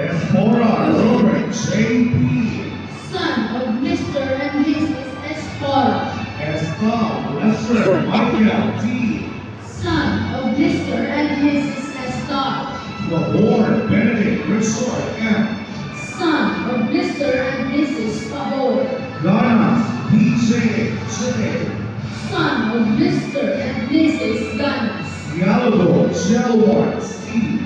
Espora Robert J.P. Son of Mr. and Mrs. Espora. Estelle Lester Michael T. Son of Mr. and Mrs. Estar. Labor Benedict Resort M. Son of Mr. and Mrs. Pabor. Ganas DJ J. Son of Mr. and Mrs. Ganas. Dialogo Shelwart C.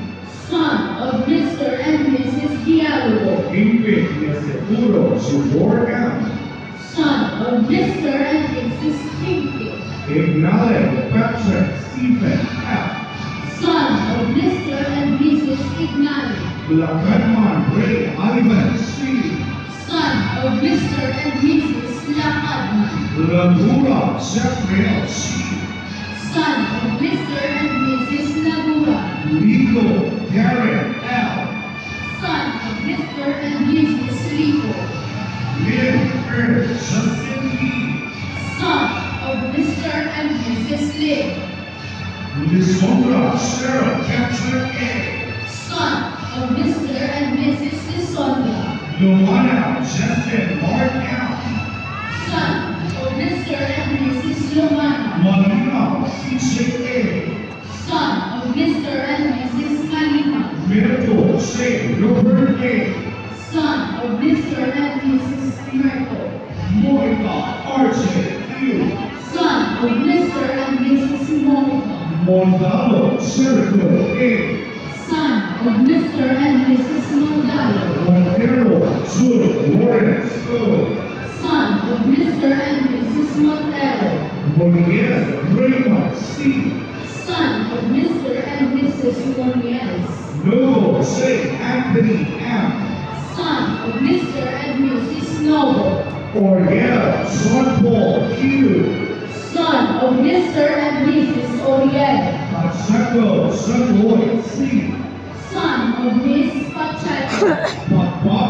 Son of Mr. and Mrs. Dialogo. Ingrid Yasepuro Subor M. Son of Mr. and Mrs. Pinky. Ignale Patrick Stephen F. Son of Mr. and Mrs. Ignali. Lakadman Ray Ivan C. Son of Mr. and Mrs. Lakadman. Lagura Jeffrey C. Son of Mr. and Mrs. Lagura. Rico Garrett L. Son of Mr. and Mrs. Rico. Lynn Earth Justin E. Son of Mr. and Mrs. Lim. Lisondra Sarah Catherine A. Son of Mr. and Mrs. Lisondra. Luana Justin Mark M. Son of Mr. and Mrs. Lumana. Malina CJA. Son of Mr. and Mrs. Malima. Miracle J. Robert A. Son of Mr. and Mrs. Merkel. Monica RJ Q. Son of Mr. and Mrs. Monica. Mondalo Jericho A. Son of Mr. and Mrs. Mondalo. Montero Jude Lawrence O. Son of Mr. and Mrs. Montero. Monier Raymond C. Son of Mr. and Mrs. Moniez. Noble J. Anthony M. Son of Mr. and Mrs. Noble. Oriel Sean Paul Q. Son of Mr. and Mrs. Oriel. Pacheco Sun Lloyd C. Son of Miss Pacheco. Pagbago